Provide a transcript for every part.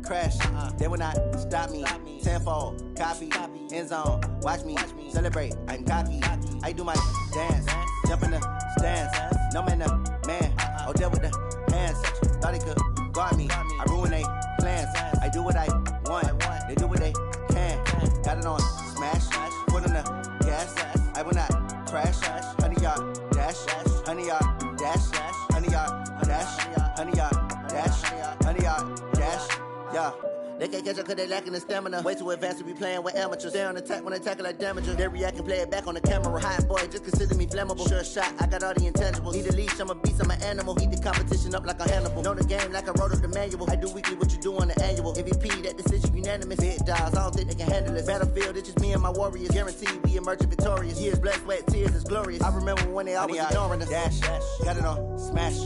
crash. They will not stop me. Tenfold, copy, end zone. Watch me celebrate. I'm cocky. I do my dance, jump in the stands. No man, man. Oh, deal with the hands. Thought he could guard me. I ruin they plans. I do what I want. They do what they can. Got it on smash. Put on the gas. I will not crash. 100-yard dash. 100-yard dash. 100-yard dash. 100-yard dash. 100-yard dash. Yeah. They can't catch up cause they lacking the stamina. Way too advanced to be playing with amateurs. Stay on attack when they tackle like damagers. They react and play it back on the camera. Hot boy, just consider me flammable. Sure shot, I got all the intangibles. Need a leash, I'm a beast, I'm an animal. Heat the competition up like a Hannibal. Know the game like I wrote up the manual. I do weekly what you do on the annual. MVP, that decision unanimous. Big dogs, I don't think they can handle it. Battlefield, it's just me and my warriors. Guaranteed we emerging victorious. Years, blood, sweat, tears, is glorious. I remember when they always ignoring us. Dash, got it on smash.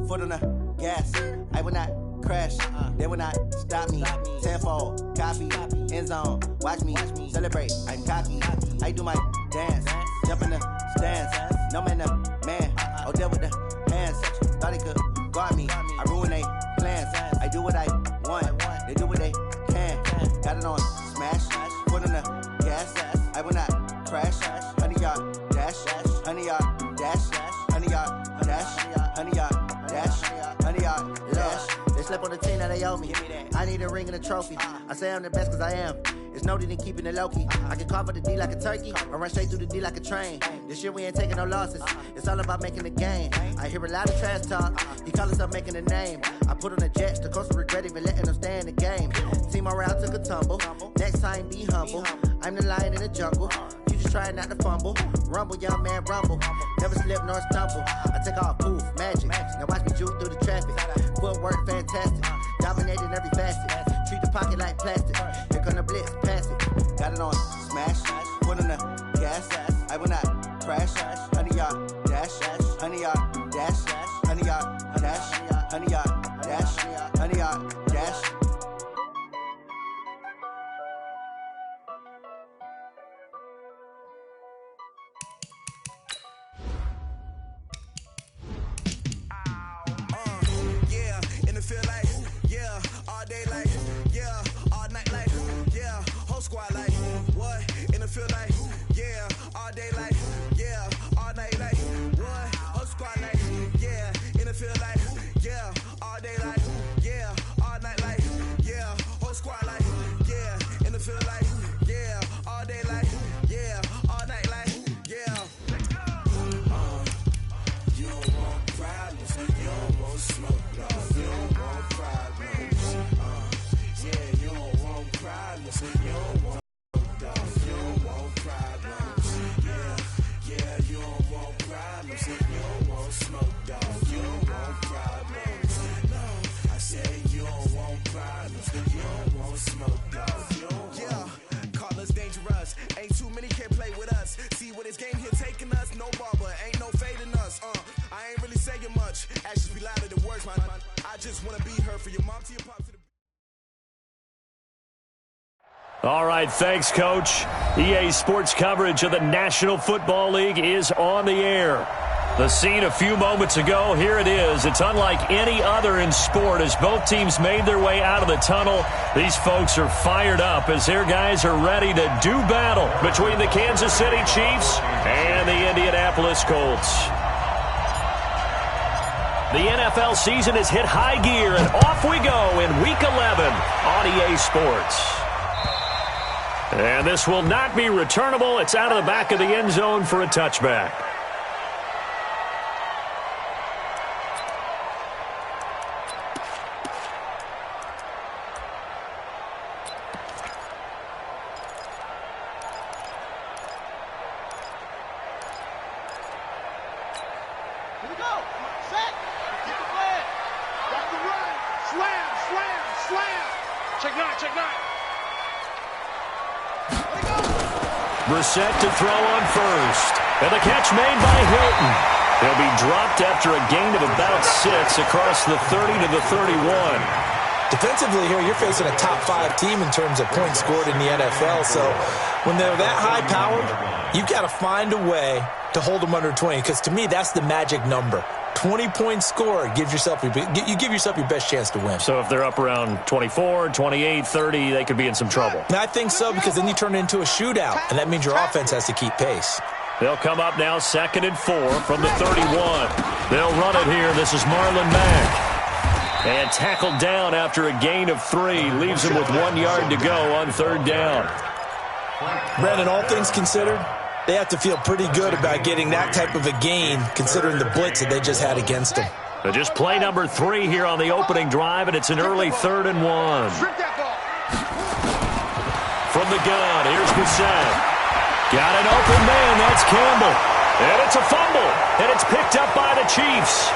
Foot on the gas. I will not crash. They will not stop me. Tenfold, copy, end zone. Watch me celebrate. I'm cocky. I do my dance, jump in the stands. No man, man. Oh, deal with the hands. Thought he could guard me. I ruin they plans. I do what I want. They do what they can. Got it on smash. Put on the gas. I will not crash. 100-yard dash. 100-yard dash. 100-yard dash. 100-yard dash. 100-yard dash. They slept on the team that they owe me. I need a ring and a trophy. I say I'm the best cause I am. It's noted in keeping it low-key. I can carve up the D like a turkey or run straight through the D like a train. This year we ain't taking no losses. It's all about making the game. I hear a lot of trash talk. He call himself making a name. I put on the Jets. The coach regret even letting them stay in the game. Team morale took a tumble. Next time be humble. I'm the lion in the jungle. You just trying not to fumble. Rumble, young man, rumble. Never slip nor stumble. I take off, poof, magic. Now watch me juke through the traffic. Footwork fantastic. Dominating every facet. Treat the pocket like plastic. Here come the blitz, pass it. Got it on smash. Put on the gas. I will not crash. 100-yard dash. 100-yard dash. 100-yard dash. 100-yard dash. 100-yard dash. Feel like, yeah, all day like, yeah, all night like, yeah, whole squad like, what, in the field like, yeah, all day like, yeah, all night like, what, whole squad like, yeah, in the field like, yeah, all day like, yeah, all night like, yeah, whole squad like, yeah, in the field like, yeah, all day like, yeah, all night like, yeah. You don't want problems, you don't want smoke, you don't want problems. Yeah, you don't want problems, you don't want dogs, you don't want problems. Yeah, you don't want problems, you don't want smoke, dogs, you don't want problems. No, I said you don't want problems, you don't want smoke, dogs, you don't want. Yeah, call us dangerous, ain't too many can play with us. See what this game here taking us, no barber, ain't no fading us. I ain't really saying much, actions be louder than words, man. I just wanna be heard for your mom to your pop to the. All right, thanks, Coach. EA Sports coverage of the National Football League is on the air. The scene a few moments ago, here it is. It's unlike any other in sport as both teams made their way out of the tunnel. These folks are fired up as their guys are ready to do battle between the Kansas City Chiefs and the Indianapolis Colts. The NFL season has hit high gear, and off we go in Week 11 on EA Sports. And this will not be returnable. It's out of the back of the end zone for a touchback. Here we go. Set. Get the flag. Got the run. Slam, slam, slam. Check nine, check nine. There we go. Brissett to throw on first. And the catch made by Hilton. He'll be dropped after a gain of about 6 across the 30 to the 31. Defensively here, you're facing a top-5 team in terms of points scored in the NFL. So when they're that high-powered, you've got to find a way to hold them under 20, because to me, that's the magic number. 20-point score. You give yourself your best chance to win. So if they're up around 24, 28, 30, they could be in some trouble. And I think so, because then you turn it into a shootout, and that means your offense has to keep pace. They'll come up now 2nd and 4 from the 31. They'll run it here. This is Marlon Mack. And tackled down after a gain of 3. Leaves him with 1 yard to go on 3rd down. Brandon, all things considered, they have to feel pretty good about getting that type of a gain, considering the blitz that they just had against them. But just play number 3 here on the opening drive, and it's an early 3rd and 1. From the gun, here's Brissett. Got an open man, that's Campbell. And it's a fumble, and it's picked up by the Chiefs.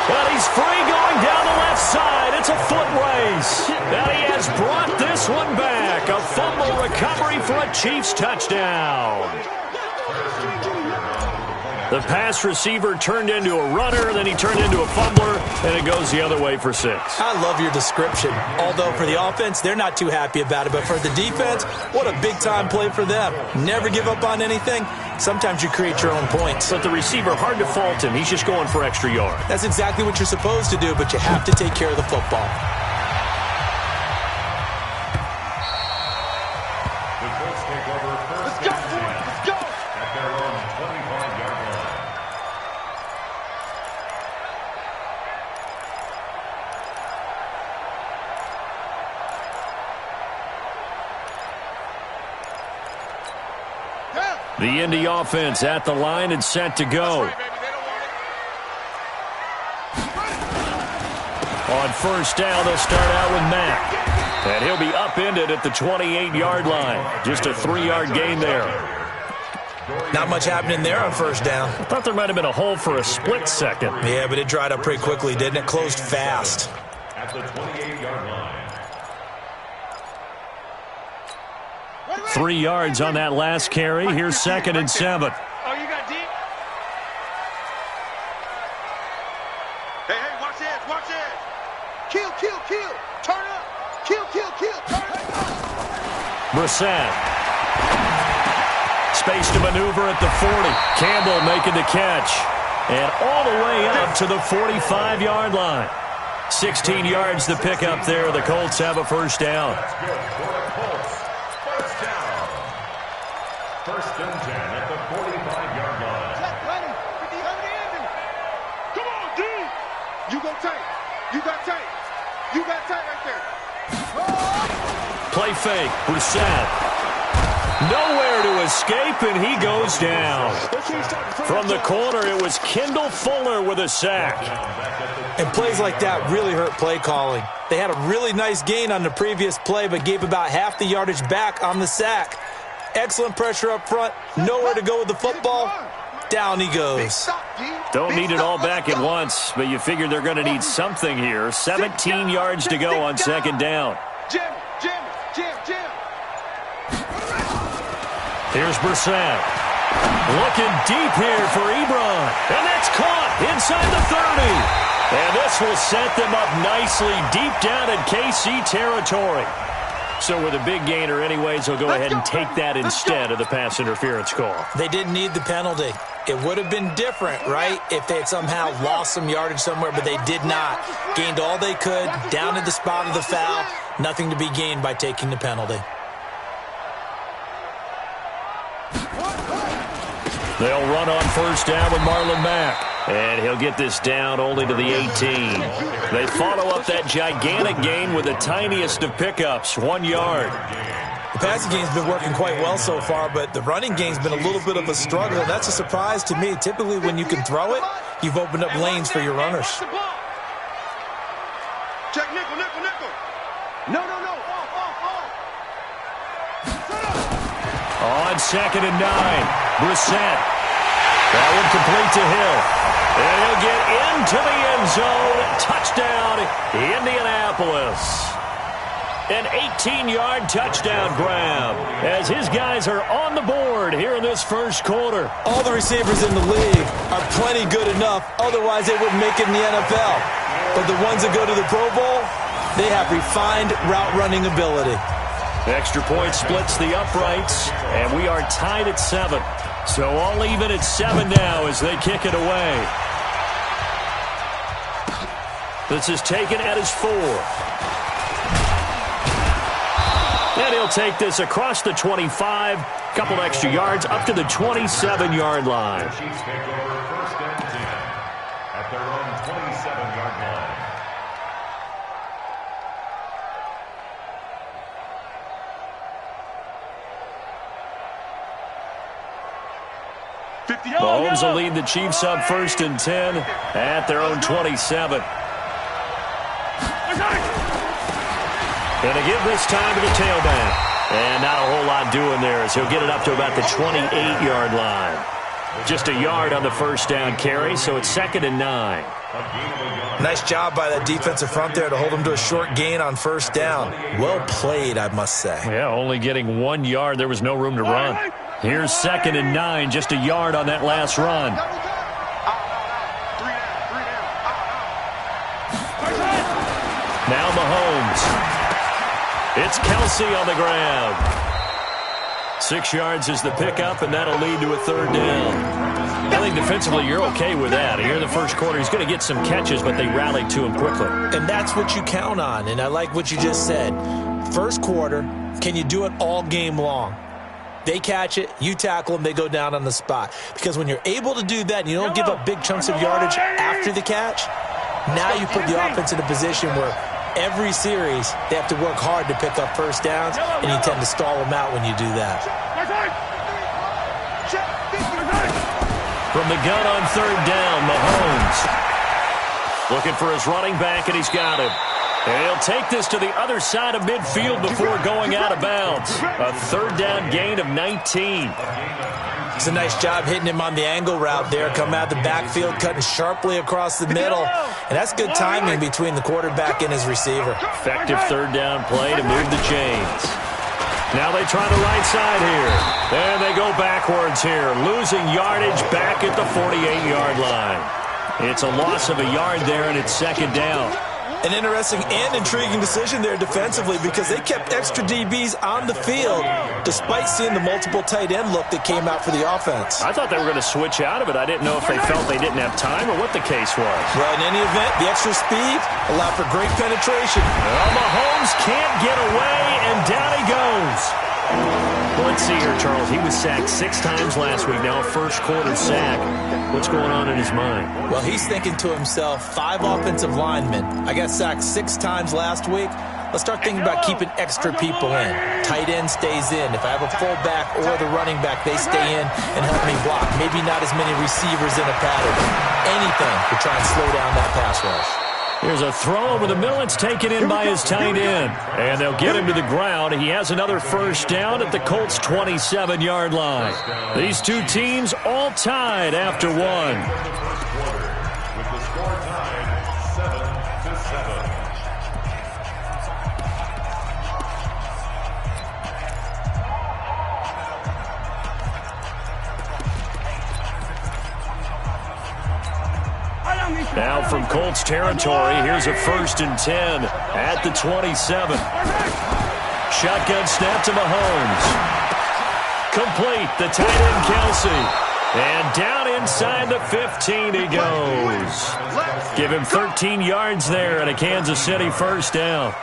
Well, he's free going down the left side. It's a foot race. And he has brought this one back. A fumble recovery for a Chiefs touchdown. The pass receiver turned into a runner, then he turned into a fumbler, and it goes the other way for 6. I love your description. Although for the offense, they're not too happy about it. But for the defense, what a big-time play for them. Never give up on anything. Sometimes you create your own points. But the receiver, hard to fault him. He's just going for extra yard. That's exactly what you're supposed to do, but you have to take care of the football. The Indy offense at the line and set to go. On 1st down, they'll start out with Mack. And he'll be upended at the 28-yard line. Just a 3-yard gain there. Not much happening there on 1st down. I thought there might have been a hole for a split second. Yeah, but it dried up pretty quickly, didn't it? Closed fast. At the 28-yard line. 3 yards on that last carry. Here's 2nd and 7. Oh, you got deep? Hey, watch this, watch this. Kill, turn up. Kill, turn up. Brissett. Space to maneuver at the 40. Campbell making the catch. And all the way up to the 45-yard line. 16 yards to pick up there. The Colts have a 1st down. That's good for the Colts. 1st down. 1st and 10 at the 45-yard line. Come on, D. You go tight. You got tight. You got tight right there. Play fake. Brissett. Nowhere to escape, and he goes down. From the corner, it was Kendall Fuller with a sack. And plays like that really hurt play calling. They had a really nice gain on the previous play, but gave about half the yardage back on the sack. Excellent pressure up front. Nowhere to go with the football. Down he goes. Don't need it all back at once, but you figure they're going to need something here. 17 yards to go on 2nd down. Jim. Here's Brissett. Looking deep here for Ebron. And that's caught inside the 30. And this will set them up nicely deep down in KC territory. So with a big gainer anyways, they'll go ahead and take that instead of the pass interference call. They didn't need the penalty. It would have been different, right, if they had somehow lost some yardage somewhere, but they did not. Gained all they could, down at the spot of the foul. Nothing to be gained by taking the penalty. They'll run on 1st down with Marlon Mack. And he'll get this down only to the 18. They follow up that gigantic gain with the tiniest of pickups, 1 yard. The passing game's been working quite well so far, but the running game's been a little bit of a struggle. And that's a surprise to me. Typically, when you can throw it, you've opened up lanes for your runners. Check nickel. No. On 2nd and 9, Brissett. That one complete to Hill. And he'll get into the end zone. Touchdown, Indianapolis. An 18-yard touchdown grab as his guys are on the board here in this 1st quarter. All the receivers in the league are plenty good enough. Otherwise, they wouldn't make it in the NFL. But the ones that go to the Pro Bowl, they have refined route running ability. Extra point splits the uprights, and we are tied at 7. So all even at 7 now as they kick it away. This is taken at his 4. And he'll take this across the 25. Couple extra yards up to the 27-yard line. Chiefs take over 1st and 10 at their own 27-yard line. Mahomes will lead the Chiefs up 1st and 10 at their own 27. Going to give this time to the tailback. And not a whole lot doing there as he'll get it up to about the 28-yard line. Just a yard on the first down carry, so it's 2nd and 9. Nice job by that defensive front there to hold him to a short gain on 1st down. Well played, I must say. Yeah, only getting 1 yard. There was no room to run. Here's 2nd and 9, just a yard on that last run. Now Mahomes. It's Kelsey on the ground. 6 yards is the pickup, and that'll lead to a 3rd down. I think defensively you're okay with that. Here in the first quarter, he's going to get some catches, but they rallied to him quickly. And that's what you count on, and I like what you just said. First quarter, can you do it all game long? They catch it, you tackle them, they go down on the spot. Because when you're able to do that and you don't give up big chunks of yardage after the catch, now you put the offense in a position where every series, they have to work hard to pick up 1st downs, and you tend to stall them out when you do that. From the gun on 3rd down, Mahomes. Looking for his running back, and he's got him. And he'll take this to the other side of midfield before going out of bounds. A 3rd down gain of 19. It's a nice job hitting him on the angle route there. Come out the backfield, cutting sharply across the middle. And that's good timing between the quarterback and his receiver. Effective 3rd down play to move the chains. Now they try the right side here. And they go backwards here, losing yardage back at the 48-yard line. It's a loss of a yard there, and it's 2nd down. An interesting and intriguing decision there defensively because they kept extra DBs on the field despite seeing the multiple tight end look that came out for the offense. I thought they were going to switch out of it. I didn't know if they felt they didn't have time or what the case was. Well, in any event, the extra speed allowed for great penetration. Well, Mahomes can't get away, and down he goes. Well, let's see here, Charles. He was sacked 6 times last week. Now a first-quarter sack. What's going on in his mind? Well, he's thinking to himself, 5 offensive linemen. I got sacked 6 times last week. Let's start thinking about keeping extra people in. Tight end stays in. If I have a fullback or the running back, they stay in and help me block. Maybe not as many receivers in a pattern. Anything to try and slow down that pass rush. Here's a throw over the middle. It's taken in by his tight end. And they'll get him to the ground. He has another 1st down at the Colts' 27-yard line. These two teams all tied after 1. With the score tied 7-7. Now from Colts territory, here's a 1st and 10 at the 27. Shotgun snap to Mahomes. Complete, the tight end Kelsey. And down inside the 15 he goes. Give him 13 yards there and a Kansas City 1st down.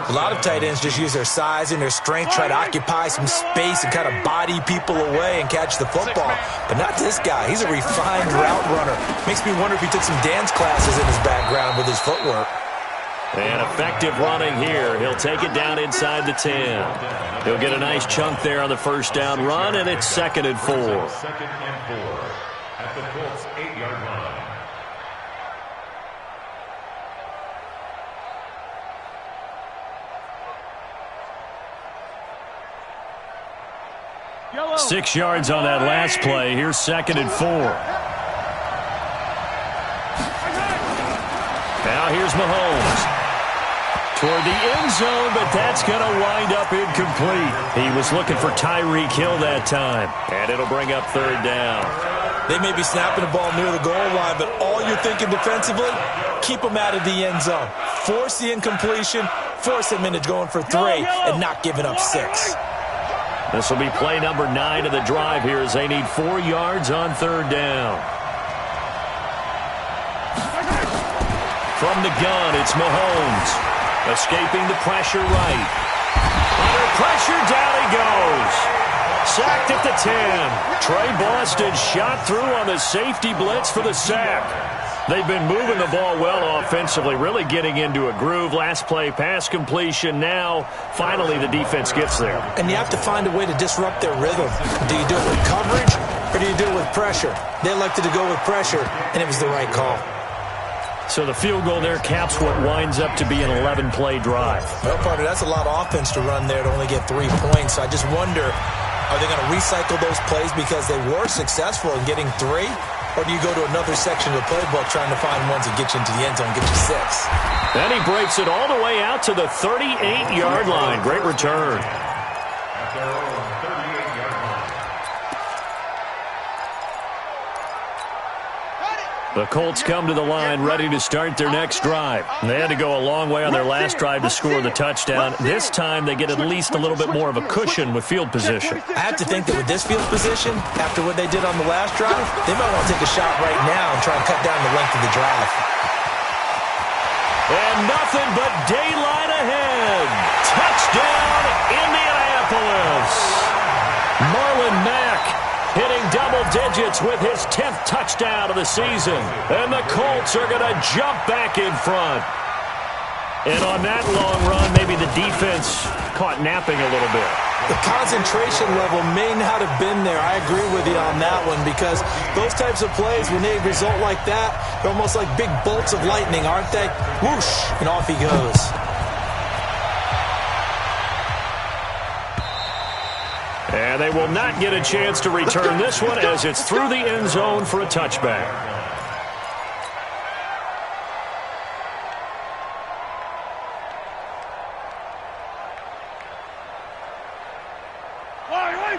A lot of tight ends just use their size and their strength, try to occupy some space and kind of body people away and catch the football. But not this guy. He's a refined route runner. Makes me wonder if he took some dance classes in his background with his footwork. And effective running here. He'll take it down inside the 10. He'll get a nice chunk there on the 1st down run, and it's 2nd and 4. 2nd and 4 at the Colts' 8-yard line. Yellow. 6 yards on that last play. Here's 2nd and 4. Now here's Mahomes. Toward the end zone, but that's going to wind up incomplete. He was looking for Tyreek Hill that time. And it'll bring up 3rd down. They may be snapping the ball near the goal line, but all you're thinking defensively, keep them out of the end zone. Force the incompletion, force them into going for 3, and not giving up 6. This will be play number 9 of the drive here as they need 4 yards on third down. From the gun, it's Mahomes. Escaping the pressure right. Under pressure, down he goes. Sacked at the 10. Trey Boston shot through on the safety blitz for the sack. They've been moving the ball well offensively, really getting into a groove. Last play, pass completion. Now, finally, the defense gets there. And you have to find a way to disrupt their rhythm. Do you do it with coverage, or do you do it with pressure? They elected to go with pressure, and it was the right call. So the field goal there caps what winds up to be an 11-play drive. Well, partner, that's a lot of offense to run there to only get 3 points. I just wonder, are they going to recycle those plays because they were successful in getting 3? Or do you go to another section of the playbook trying to find ones that get you into the end zone and get you 6? Then he breaks it all the way out to the 38-yard line. Great return. At their own 38-yard line. The Colts come to the line ready to start their next drive. They had to go a long way on their last drive to score the touchdown. This time they get at least a little bit more of a cushion with field position. I have to think that with this field position, after what they did on the last drive, they might want to take a shot right now and try and cut down the length of the drive. And nothing but daylight ahead. Touchdown, Indianapolis. Marlon Mack hitting double digits with his 10th touchdown of the season. And the Colts are going to jump back in front. And on that long run, maybe the defense caught napping a little bit. The concentration level may not have been there. I agree with you on that one because those types of plays, when they result like that, they're almost like big bolts of lightning, aren't they? Whoosh, and off he goes. And they will not get a chance to return this one as it's through the end zone for a touchback.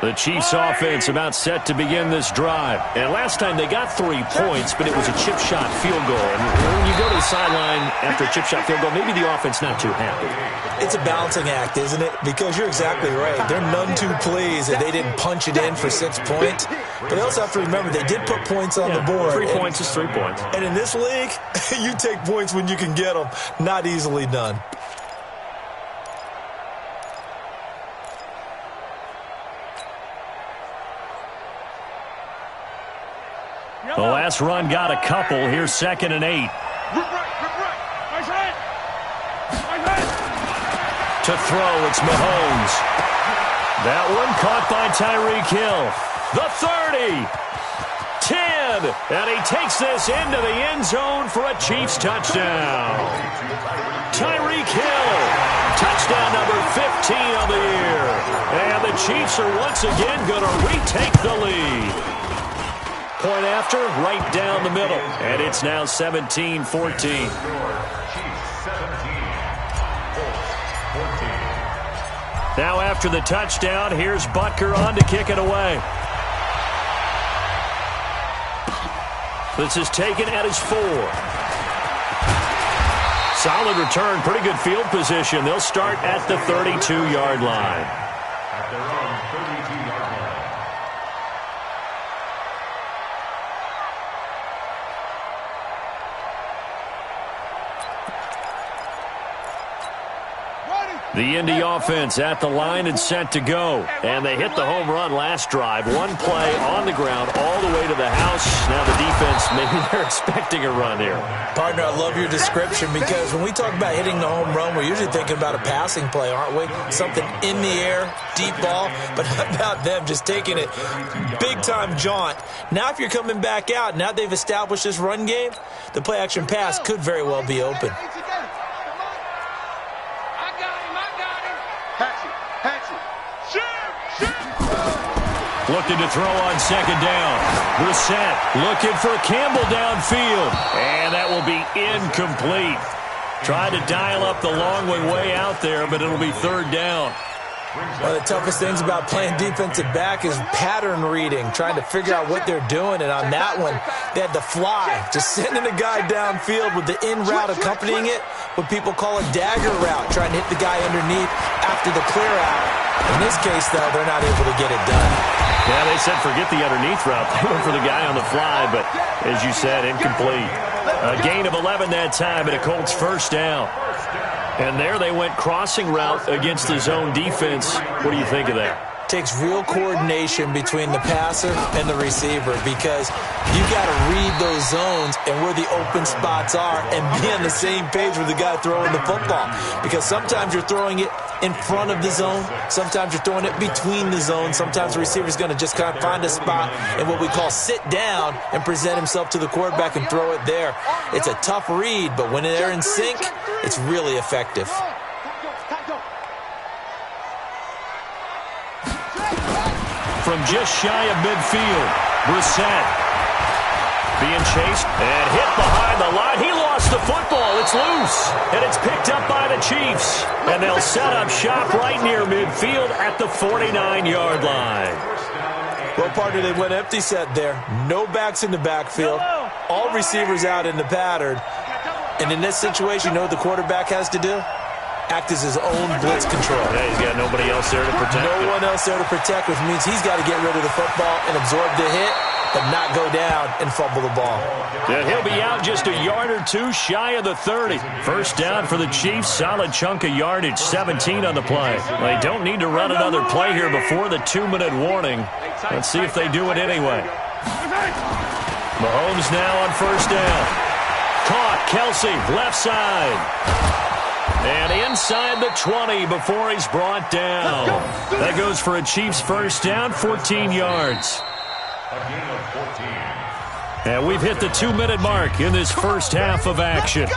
The Chiefs offense about set to begin this drive. And last time they got 3 points, but it was a chip shot field goal. And when you go to the sideline after a chip shot field goal, maybe the offense not too happy. It's a balancing act, isn't it? Because you're exactly right. They're none too pleased that they didn't punch it in for 6 points. But they also have to remember they did put points on the board. 3 points is 3 points. And in this league, you take points when you can get them. Not easily done. The last run got a couple. Here's 2nd and 8. To throw, it's Mahomes. That one caught by Tyreek Hill. The 30. 10. And he takes this into the end zone for a Chiefs touchdown. Tyreek Hill. Touchdown number 15 of the year. And the Chiefs are once again going to retake the lead. Point after, right down the middle. And it's now 17-14. Now after the touchdown, here's Butker on to kick it away. This is taken at his 4. Solid return, pretty good field position. They'll start at the 32-yard line. At their own 32-yard line. The Indy offense at the line and set to go. And they hit the home run last drive. 1 play on the ground all the way to the house. Now the defense, maybe they're expecting a run here. Partner, I love your description because when we talk about hitting the home run, we're usually thinking about a passing play, aren't we? Something in the air, deep ball. But how about them just taking it big-time jaunt? Now if you're coming back out, now they've established this run game, the play-action pass could very well be open. Looking to throw on 2nd down. Brissett looking for Campbell downfield. And that will be incomplete. Tried to dial up the long way out there, but it'll be 3rd down. One of the toughest things about playing defensive back is pattern reading, trying to figure out what they're doing. And on that one, they had the fly, just sending a guy downfield with the in route accompanying it, what people call a dagger route, trying to hit the guy underneath after the clear out. In this case, though, they're not able to get it done. Yeah, they said forget the underneath route. They went for the guy on the fly, but as you said, incomplete. A gain of 11 that time, and a Colts first down. And there they went crossing route against the zone defense. What do you think of that? Takes real coordination between the passer and the receiver, because you got to read those zones and where the open spots are and be on the same page with the guy throwing the football. Because sometimes you're throwing it in front of the zone. Sometimes you're throwing it between the zones. Sometimes the receiver's going to just kind of find a spot and what we call sit down and present himself to the quarterback and throw it there. It's a tough read, but when they're in sync, it's really effective. From just shy of midfield, Brissett being chased and hit behind the line. He lost the football. It's loose, and it's picked up by the Chiefs. And they'll set up shop right near midfield at the 49-yard line. Well, partner, they went empty set there. No backs in the backfield. All receivers out in the pattern. And in this situation, you know what the quarterback has to do? Act as his own blitz control. Yeah, he's got nobody else there to protect. No one else there to protect, which means he's got to get rid of the football and absorb the hit, but not go down and fumble the ball. Yeah, he'll be out just a yard or two shy of the 30. First down for the Chiefs. Solid chunk of yardage, 17 on the play. They don't need to run another play here before the 2-minute warning. Let's see if they do it anyway. Mahomes now on first down. Caught, Kelsey, left side. And inside the 20 before he's brought down. That goes for a Chiefs first down, 14 yards. A gain of 14. And we've hit the 2-minute mark in this first half of action.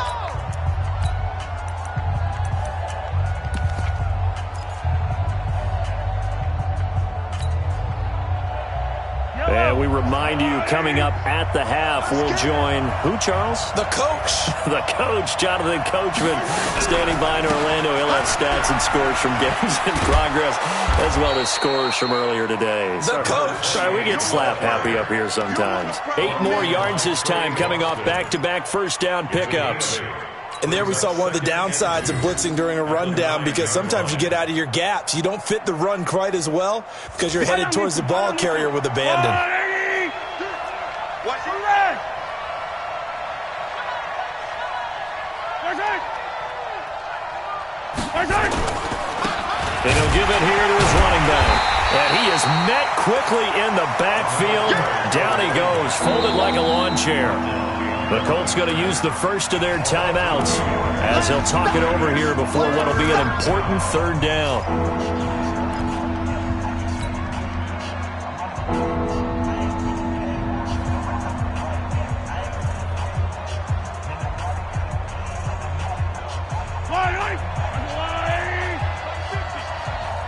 And we remind you, coming up at the half, we'll join who, Charles? The coach. The coach, Jonathan Coachman, standing by in Orlando. He'll have stats and scores from games in progress, as well as scores from earlier today. The coach. Sorry, we get slap happy up here sometimes. 8 more yards this time, coming off back-to-back first down pickups. And there we saw one of the downsides of blitzing during a rundown, because sometimes you get out of your gaps. You don't fit the run quite as well because you're headed towards the ball carrier with abandon. And he'll give it here to his running back. And he is met quickly in the backfield. Down he goes, folded like a lawn chair. The Colts going to use the first of their timeouts as they'll talk it over here before what will be an important third down.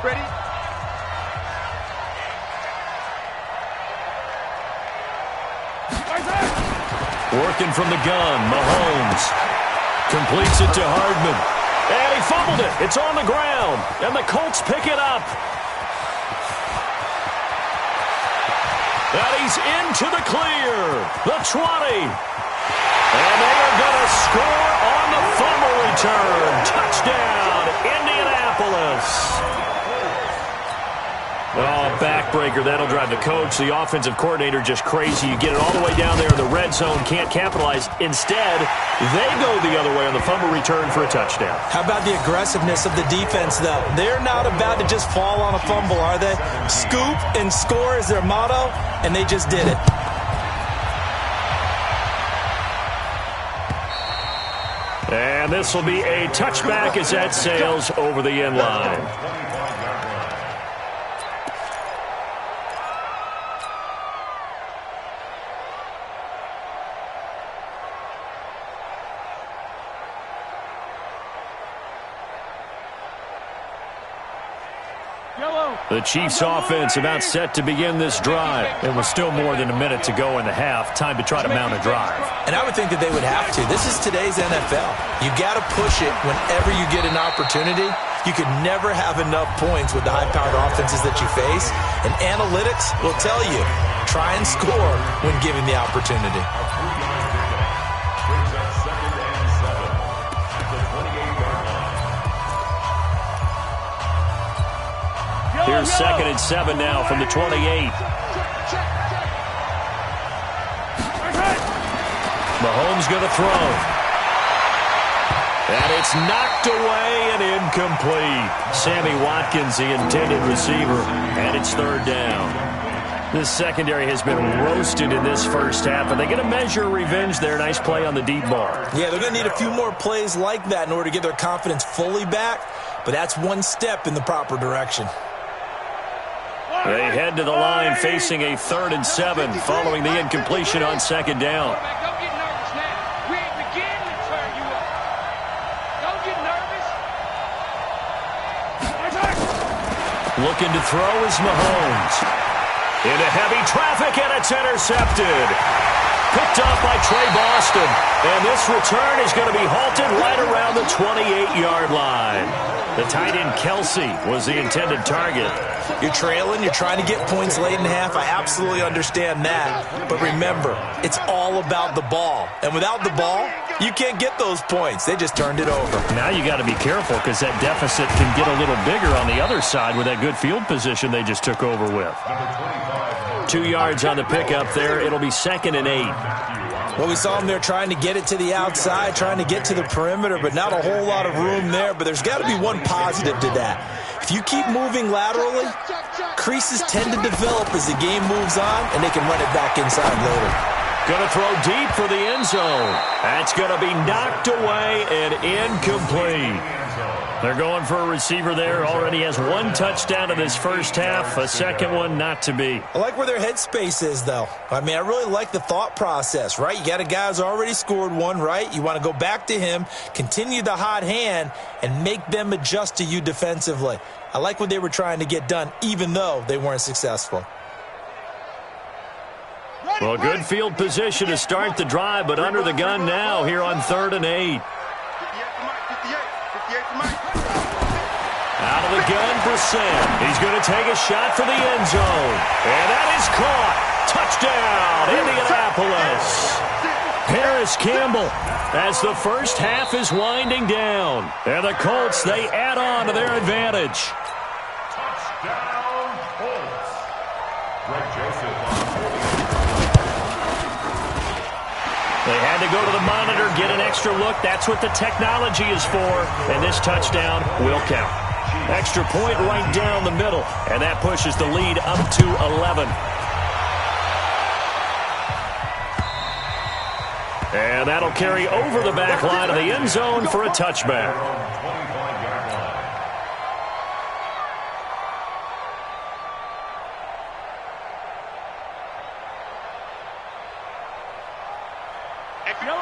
Ready? Working from the gun, Mahomes completes it to Hardman. And he fumbled it. It's on the ground. And the Colts pick it up. And he's into the clear. The 20. And they are going to score on the fumble return. Touchdown, Indianapolis. Oh, backbreaker. That'll drive the coach, the offensive coordinator, just crazy. You get it all the way down there in the red zone, can't capitalize. Instead, they go the other way on the fumble return for a touchdown. How about the aggressiveness of the defense, though? They're not about to just fall on a fumble, are they? Scoop and score is their motto, and they just did it. And this will be a touchback as that sails over the end line. The Chiefs offense about set to begin this drive. It was still more than a minute to go in the half. Time to try to mount a drive. And I would think that they would have to. This is today's NFL. You got to push it whenever you get an opportunity. You could never have enough points with the high-powered offenses that you face. And analytics will tell you, try and score when given the opportunity. Here's 2nd and 7 now from the 28. Mahomes going to throw. And it's knocked away and incomplete. Sammy Watkins, the intended receiver, and it's 3rd down. This secondary has been roasted in this first half, and they get a measure of revenge there. Nice play on the deep ball. Yeah, they're going to need a few more plays like that in order to get their confidence fully back, but that's one step in the proper direction. They head to the line facing a 3rd and 7 following the incompletion on 2nd down. Don't get nervous now. We ain't beginning to turn you up. Don't get nervous. Looking to throw is Mahomes. Into heavy traffic, and it's intercepted. Picked off by Trey Boston. And this return is going to be halted right around the 28-yard line. The tight end Kelsey was the intended target. You're trailing, you're trying to get points late in the half. I absolutely understand that. But remember, it's all about the ball. And without the ball, you can't get those points. They just turned it over. Now you got to be careful because that deficit can get a little bigger on the other side with that good field position they just took over with. 2 yards on the pickup there. It'll be 2nd and 8. Well, we saw them there trying to get it to the outside, trying to get to the perimeter, but not a whole lot of room there. But there's got to be one positive to that. If you keep moving laterally, creases tend to develop as the game moves on, and they can run it back inside later. Going to throw deep for the end zone. That's going to be knocked away and incomplete. They're going for a receiver there. Already has 1 touchdown in this first half. A second one not to be. I like where their headspace is, though. I mean, I really like the thought process, right? You got a guy who's already scored one, right? You want to go back to him, continue the hot hand, and make them adjust to you defensively. I like what they were trying to get done, even though they weren't successful. Well, good field position to start the drive, but under the gun now here on 3rd and 8. Out of the gun for Sam. He's going to take a shot for the end zone. And that is caught. Touchdown, Indianapolis. Harris Campbell as the first half is winding down. And the Colts, they add on to their advantage. Touchdown, Colts. Greg Joseph. They had to go to the monitor, get an extra look. That's what the technology is for. And this touchdown will count. Extra point right down the middle. And that pushes the lead up to 11. And that'll carry over the back line of the end zone for a touchback.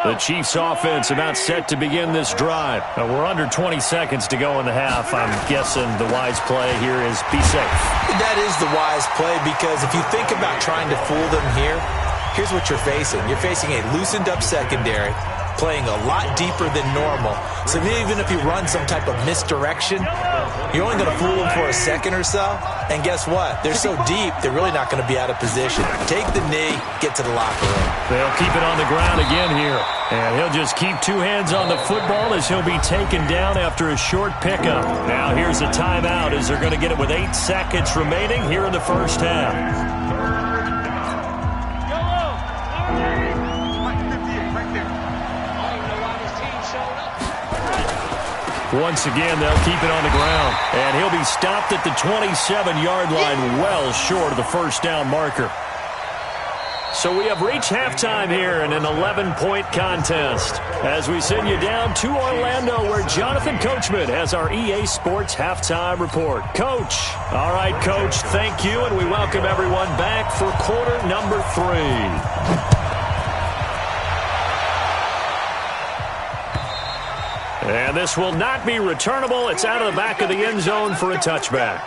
The Chiefs offense about set to begin this drive. We're under 20 seconds to go in the half. I'm guessing the wise play here is be safe. That is the wise play, because if you think about trying to fool them here, here's what you're facing. You're facing a loosened up secondary, playing a lot deeper than normal. So even if you run some type of misdirection, you're only going to fool them for a second or so. And guess what? They're so deep, they're really not going to be out of position. Take the knee, get to the locker room. They'll keep it on the ground again here. And he'll just keep 2 hands on the football as he'll be taken down after a short pickup. Now here's a timeout as they're going to get it with 8 seconds remaining here in the first half. Once again, they'll keep it on the ground. And he'll be stopped at the 27-yard line, well short of the first down marker. So we have reached halftime here in an 11-point contest as we send you down to Orlando, where Jonathan Coachman has our EA Sports halftime report. Coach. All right, Coach, thank you, and we welcome everyone back for quarter number 3. And this will not be returnable. It's out of the back of the end zone for a touchback.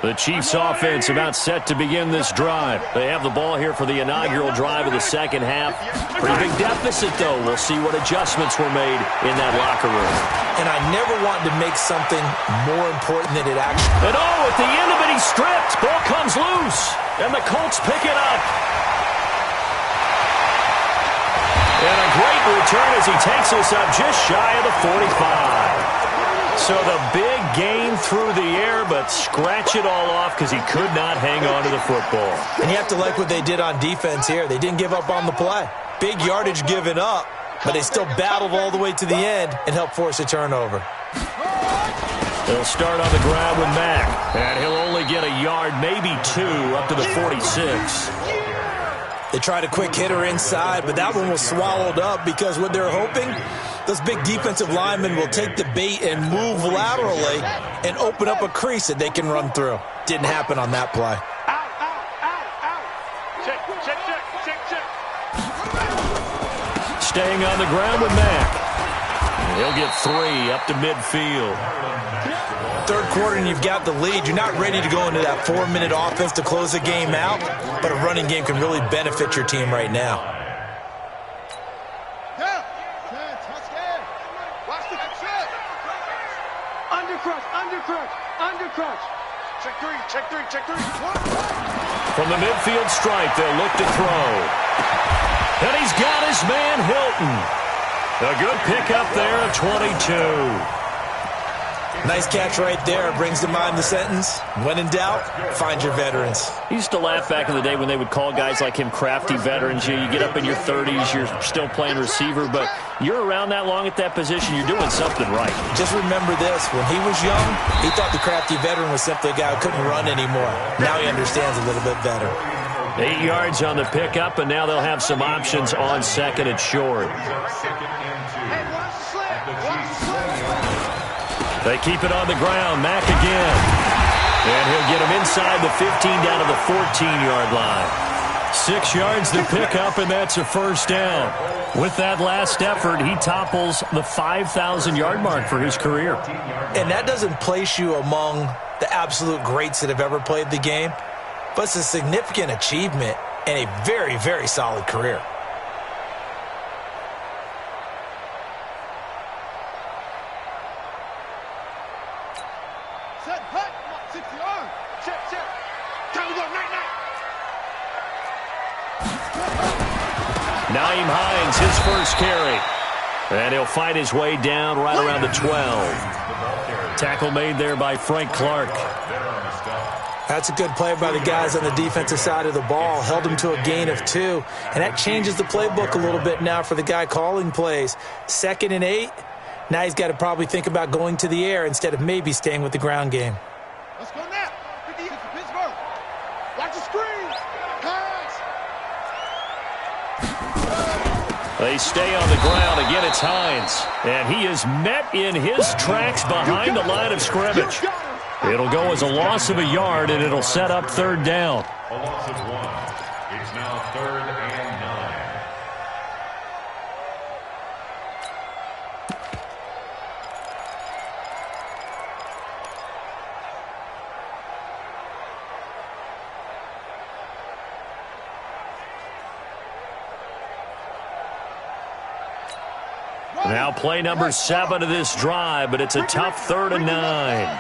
The Chiefs offense about set to begin this drive. They have the ball here for the inaugural drive of the second half. Pretty big deficit, though. We'll see what adjustments were made in that locker room. And I never wanted to make something more important than it actually. And at the end of it, he's stripped. Ball comes loose. And the Colts pick it up. And a great return as he takes us up just shy of the 45. So the big gain through the air, but scratch it all off because he could not hang on to the football. And you have to like what they did on defense here. They didn't give up on the play. Big yardage given up, but they still battled all the way to the end and helped force a turnover. They'll start on the ground with Mack, and he'll only get a yard, maybe two, up to the 46. They tried a quick hitter inside, but that one was swallowed up because what they're hoping, those big defensive linemen will take the bait and move laterally and open up a crease that they can run through. Didn't happen on that play. Staying on the ground with Mack. He'll get 3 up to midfield. Third quarter and you've got the lead. You're not ready to go into that 4-minute offense to close the game out, but a running game can really benefit your team right now. Undercrunch. Check three. From the midfield stripe, they'll look to throw. And he's got his man, Hilton. A good pickup there at 22. Nice catch right there. Brings to mind the sentence, when in doubt, find your veterans. He used to laugh back in the day when they would call guys like him crafty veterans. You get up in your 30s, you're still playing receiver, but you're around that long at that position, you're doing something right. Just remember this. When he was young, he thought the crafty veteran was simply a guy who couldn't run anymore. Now he understands a little bit better. 8 yards on the pickup, and now they'll have some options on second and short. They keep it on the ground. Mack again. And he'll get him inside the 15 down to the 14-yard line. 6 yards to pick up, and that's a first down. With that last effort, he topples the 5,000-yard mark for his career. And that doesn't place you among the absolute greats that have ever played the game, but it's a significant achievement and a very, very solid career. Nyheim Hines, his first carry. And he'll fight his way down right around the 12. Tackle made there by Frank Clark. That's a good play by the guys on the defensive side of the ball. Held him to a gain of 2. And that changes the playbook a little bit now for the guy calling plays. 2nd and 8. Now he's got to probably think about going to the air instead of maybe staying with the ground game. Let's go now. Pittsburgh. Watch the screen. Pass. They stay on the ground. Again, it's Hines. And he is met in his tracks behind the line of scrimmage. It'll go as a loss of a yard, and it'll set up third down. A loss of 1. It's now 3rd and 9. Now play number 7 of this drive, but it's a tough 3rd and 9.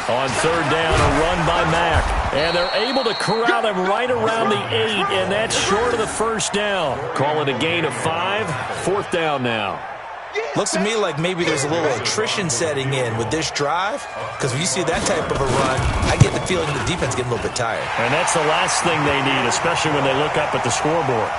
On third down, a run by Mack. And they're able to corral him right around the 8, and that's short of the first down. Call it a gain of 5. 4th down now. Looks to me like maybe there's a little attrition setting in with this drive, because when you see that type of a run, I get the feeling the defense getting a little bit tired. And that's the last thing they need, especially when they look up at the scoreboard.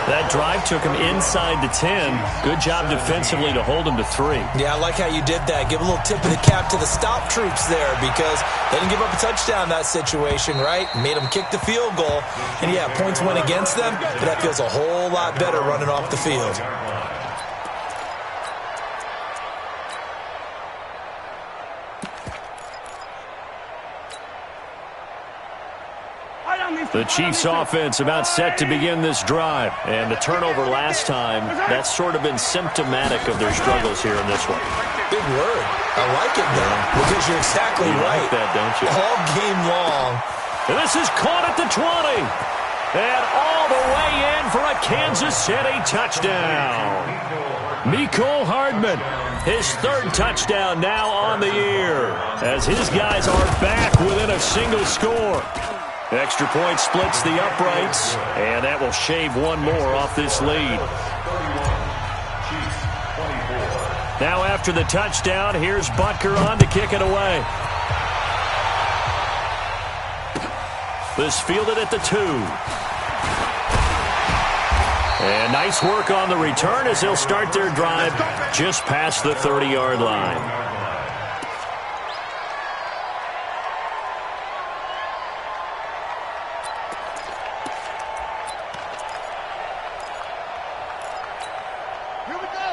That drive took him inside the 10. Good job defensively to hold him to 3. Yeah, I like how you did that. Give a little tip of the cap to the stop troops there, because they didn't give up a touchdown in that situation, right? Made them kick the field goal. And yeah, points went against them, but that feels a whole lot better running off the field. The Chiefs offense about set to begin this drive. And the turnover last time, that's sort of been symptomatic of their struggles here in this one. Big word. I like it, though, because you're exactly right. Like that, don't you? All game long. And this is caught at the 20. And all the way in for a Kansas City touchdown. Mecole Hardman, his third touchdown now on the year, as his guys are back within a single score. Extra point splits the uprights, and that will shave one more off this lead. Now after the touchdown, here's Butker on to kick it away. This fielded at the 2. And nice work on the return as they'll start their drive just past the 30-yard line.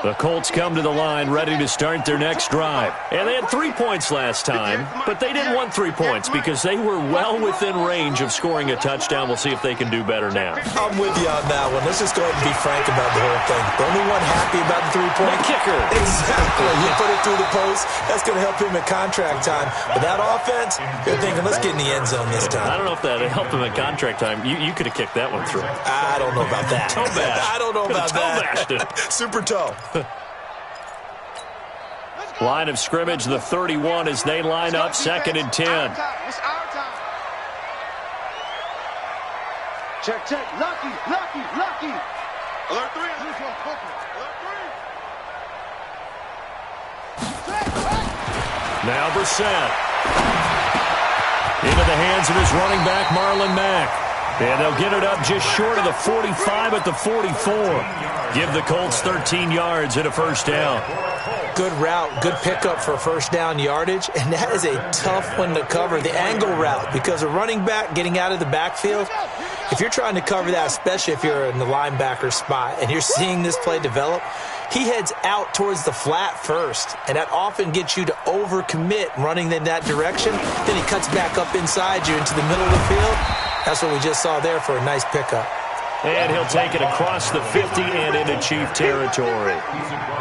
The Colts come to the line ready to start their next drive. And they had 3 points last time, but they didn't want 3 points because they were well within range of scoring a touchdown. We'll see if they can do better now. I'm with you on that one. Let's just go ahead and be frank about the whole thing. The only one happy about the 3-point kicker. Exactly. You put it through the post, that's going to help him at contract time. But that offense, you're thinking, let's get in the end zone this time. I don't know if that helped him at contract time. You could have kicked that one through. I don't know about that. Toe bash. I don't know about that. Super toe. Line of scrimmage, the 31 as they line up, 2nd and 10. It's our time. Check. Lucky. Alert 3. Alert 3. Now Brissett. Into the hands of his running back, Marlon Mack. And they'll get it up just short of the 45 at the 44. Give the Colts 13 yards and a first down. Good route, good pickup for first down yardage, and that is a tough one to cover, the angle route, because a running back getting out of the backfield, if you're trying to cover that, especially if you're in the linebacker spot and you're seeing this play develop, he heads out towards the flat first, and that often gets you to overcommit running in that direction. Then he cuts back up inside you into the middle of the field. That's what we just saw there for a nice pickup. And he'll take it across the 50 and into Chief territory.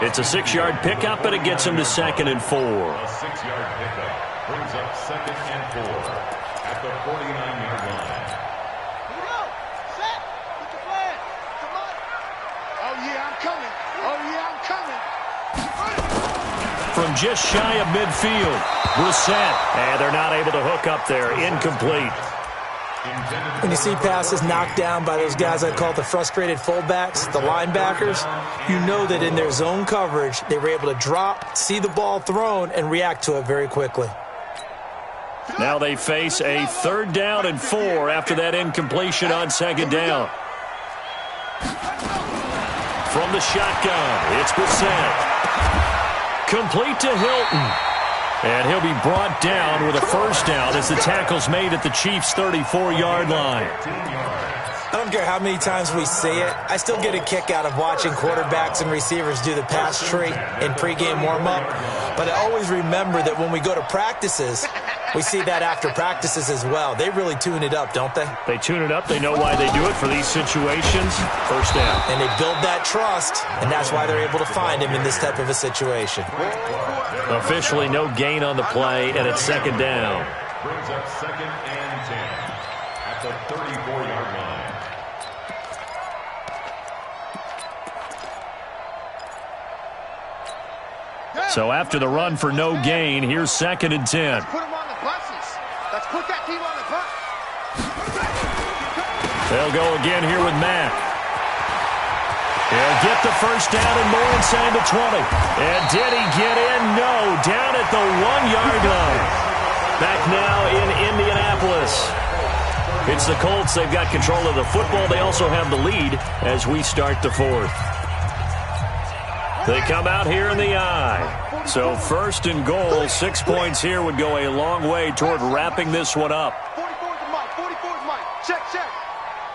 It's a 6-yard pickup, but it gets him to 2nd and 4. A 6-yard pickup brings up 2nd and 4 at the 49-yard line. Here we go. Set. Get the flag. Come on. Oh, yeah, I'm coming. From just shy of midfield, Brissett. And they're not able to hook up there. Incomplete. When you see passes knocked down by those guys I call the frustrated fullbacks, the linebackers, you know that in their zone coverage, they were able to drop, see the ball thrown, and react to it very quickly. Now they face a 3rd down and 4 after that incompletion on 2nd down. From the shotgun, it's Brissett. Complete to Hilton. And he'll be brought down with a first down as the tackle's made at the Chiefs' 34-yard line. I don't care how many times we see it. I still get a kick out of watching quarterbacks and receivers do the pass tree in pregame warm-up. But I always remember that when we go to practices, we see that after practices as well. They really tune it up, don't they? They tune it up. They know why they do it for these situations. First down. And they build that trust, and that's why they're able to find him in this type of a situation. Officially no gain on the play, and it's 2nd down. Brings up 2nd and 10 at the 34-yard line. So after the run for no gain, here's 2nd and 10. Put them on the buses. Let's put that team on the bus. They'll go again here with Mack. He'll get the first down and more inside the 20. And did he get in? No. Down at the 1-yard line. Back now in Indianapolis. It's the Colts. They've got control of the football. They also have the lead as we start the 4th. They come out here in the I. So 1st and goal, 6 points here would go a long way toward wrapping this one up. 44's Mike. 44's Mike. Check.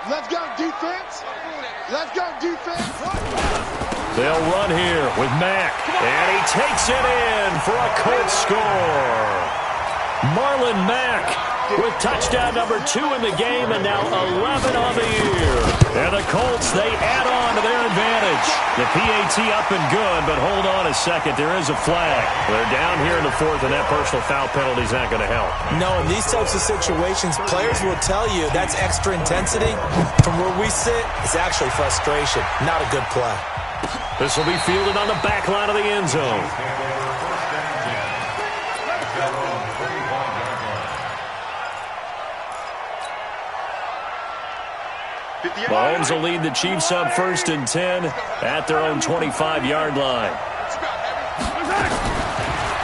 Let's go, defense. Let's go, defense. They'll run here with Mack. And he takes it in for a Colts score. Marlon Mack with touchdown number 2 in the game and now 11 on the year. And the Colts, they add on to their advantage. The PAT up and good, but hold on a second. There is a flag. They're down here in the 4th, and that personal foul penalty is not going to help. No, in these types of situations, players will tell you that's extra intensity. From where we sit, it's actually frustration. Not a good play. This will be fielded on the back line of the end zone. Mahomes will lead the Chiefs up 1st and 10 at their own 25-yard line.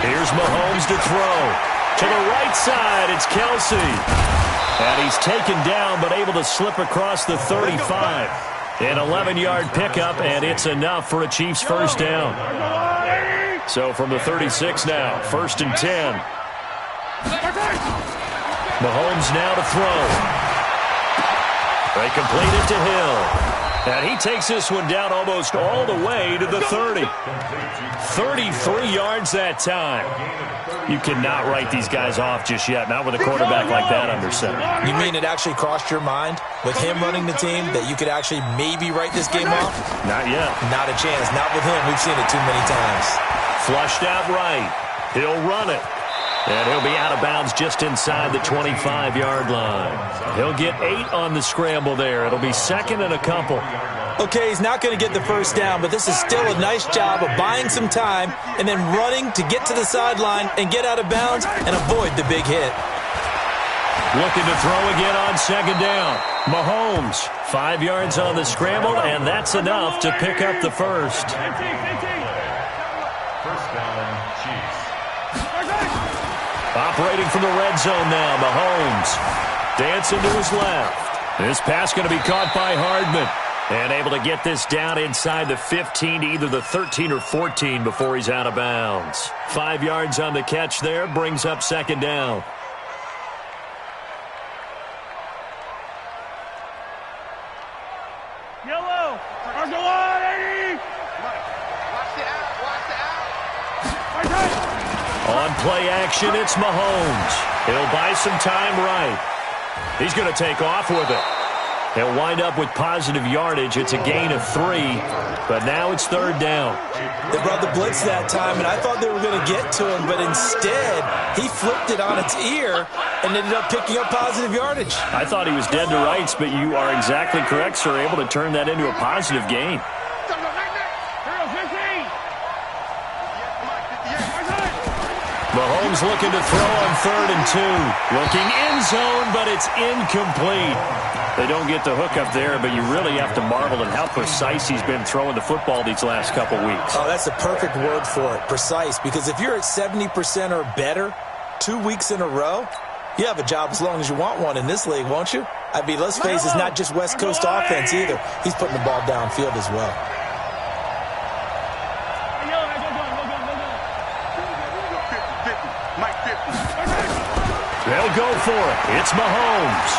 Here's Mahomes to throw. To the right side, it's Kelsey. And he's taken down but able to slip across the 35. An 11-yard pickup, and it's enough for a Chiefs first down. So from the 36 now, 1st and 10. Mahomes now to throw. They complete it to Hill. And he takes this one down almost all the way to the 30. 33 yards that time. You cannot write these guys off just yet, not with a quarterback like that under center. You mean it actually crossed your mind with him running the team that you could actually maybe write this game off? Not yet. Not a chance. Not with him. We've seen it too many times. Flushed out right. He'll run it. And he'll be out of bounds just inside the 25-yard line. He'll get 8 on the scramble there. It'll be 2nd and a couple. Okay, he's not going to get the first down, but this is still a nice job of buying some time and then running to get to the sideline and get out of bounds and avoid the big hit. Looking to throw again on 2nd down. Mahomes, 5 yards on the scramble, and that's enough to pick up the first. First down, Chiefs. Operating from the red zone now, Mahomes. Dancing to his left. This pass going to be caught by Hardman. And able to get this down inside the 15, either the 13 or 14 before he's out of bounds. 5 yards on the catch there, brings up 2nd down. Yellow. Watch the line, 80. Watch the out. Watch the out. On play action, it's Mahomes. He'll buy some time right. He's going to take off with it. He'll wind up with positive yardage. It's a gain of 3, but now it's 3rd down. They brought the blitz that time, and I thought they were going to get to him, but instead he flipped it on its ear and ended up picking up positive yardage. I thought he was dead to rights, but you are exactly correct, sir, able to turn that into a positive gain. Mahomes looking to throw on 3rd and 2. Looking end zone, but it's incomplete. They don't get the hook up there, but you really have to marvel at how precise he's been throwing the football these last couple weeks. Oh, that's the perfect word for it, precise, because if you're at 70% or better 2 weeks in a row, you have a job as long as you want one in this league, won't you? I mean, let's face it, it's not just West Coast offense either. He's putting the ball downfield as well. They'll go for it. It's Mahomes.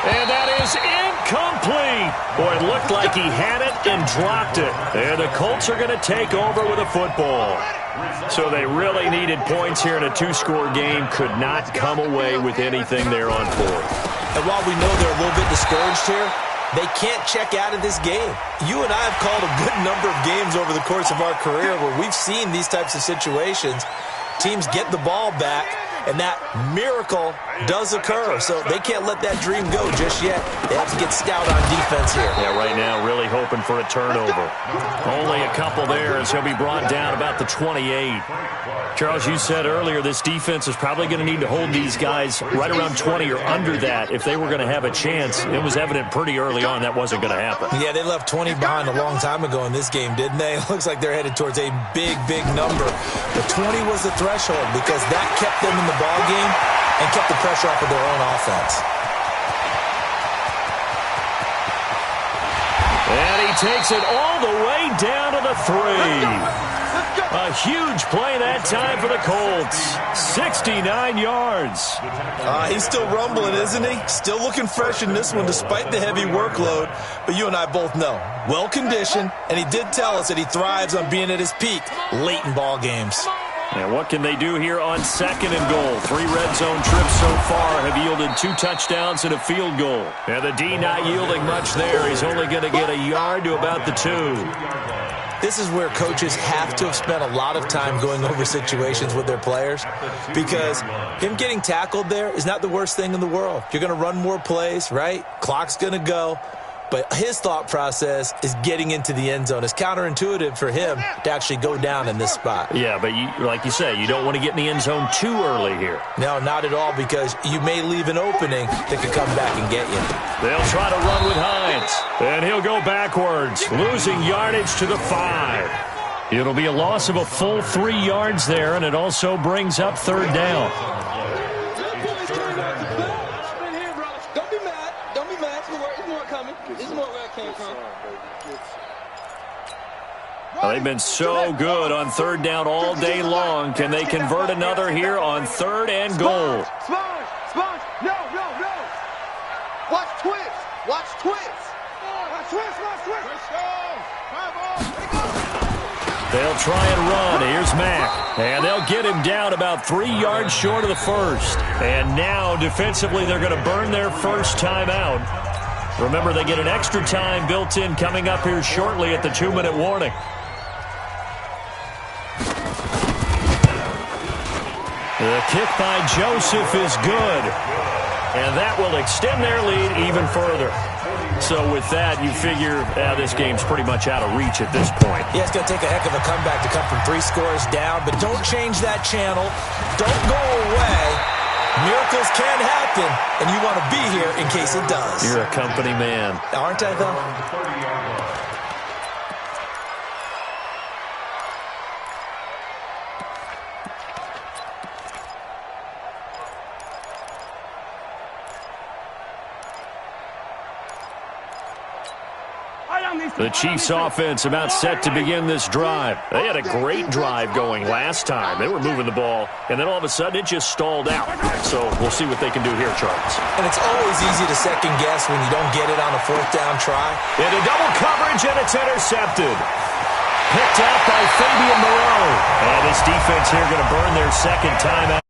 And that is incomplete. Boy, it looked like he had it and dropped it. And the Colts are going to take over with a football. So they really needed points here in a 2-score game. Could not come away with anything there on 4th. And while we know they're a little bit discouraged here, they can't check out of this game. You and I have called a good number of games over the course of our career where we've seen these types of situations. Teams get the ball back, and that miracle does occur. So they can't let that dream go just yet. They have to get stout on defense here. Yeah, right now really hoping for a turnover. Only a couple there as he'll be brought down about the 28. Charles, you said earlier this defense is probably going to need to hold these guys right around 20 or under that if they were going to have a chance. It was evident pretty early on that wasn't going to happen. Yeah, they left 20 behind a long time ago in this game, didn't they? It looks like they're headed towards a big, big number. The 20 was the threshold because that kept them in the ball game and kept the pressure off of their own offense. And he takes it all the way down to the 3. A huge play that time for the Colts. 69 yards. He's still rumbling, isn't he? Still looking fresh in this one despite the heavy workload. But you and I both know, well-conditioned, and he did tell us that he thrives on being at his peak late in ball games. And what can they do here on 2nd and goal? 3 red zone trips so far have yielded 2 touchdowns and a field goal. And the D not yielding much there. He's only going to get a yard to about the 2. This is where coaches have to have spent a lot of time going over situations with their players, because him getting tackled there is not the worst thing in the world. You're going to run more plays, right? Clock's going to go. But his thought process is getting into the end zone. It's counterintuitive for him to actually go down in this spot. Yeah, but like you say, you don't want to get in the end zone too early here. No, not at all, because you may leave an opening that could come back and get you. They'll try to run with Hines, and he'll go backwards, losing yardage to the 5. It'll be a loss of a full 3 yards there, and it also brings up 3rd down. Well, they've been so good on 3rd down all day long. Can they convert another here on 3rd and goal? Sponge! No! Watch twist! Watch twist! Watch twist! They'll try and run. Here's Mack. And they'll get him down about 3 yards short of the 1st. And now, defensively, they're going to burn their first timeout. Remember, they get an extra time built in coming up here shortly at the 2-minute warning. The kick by Joseph is good. And that will extend their lead even further. So with that, you figure this game's pretty much out of reach at this point. Yeah, it's going to take a heck of a comeback to come from 3 scores down, but don't change that channel. Don't go away. Miracles can happen, and you want to be here in case it does. You're a company man. Aren't I, though? The Chiefs' offense about set to begin this drive. They had a great drive going last time. They were moving the ball, and then all of a sudden it just stalled out. So we'll see what they can do here, Charles. And it's always easy to second guess when you don't get it on a 4th down try. Into double coverage, and it's intercepted. Picked out by Fabian Moreau. And this defense here going to burn their second timeout.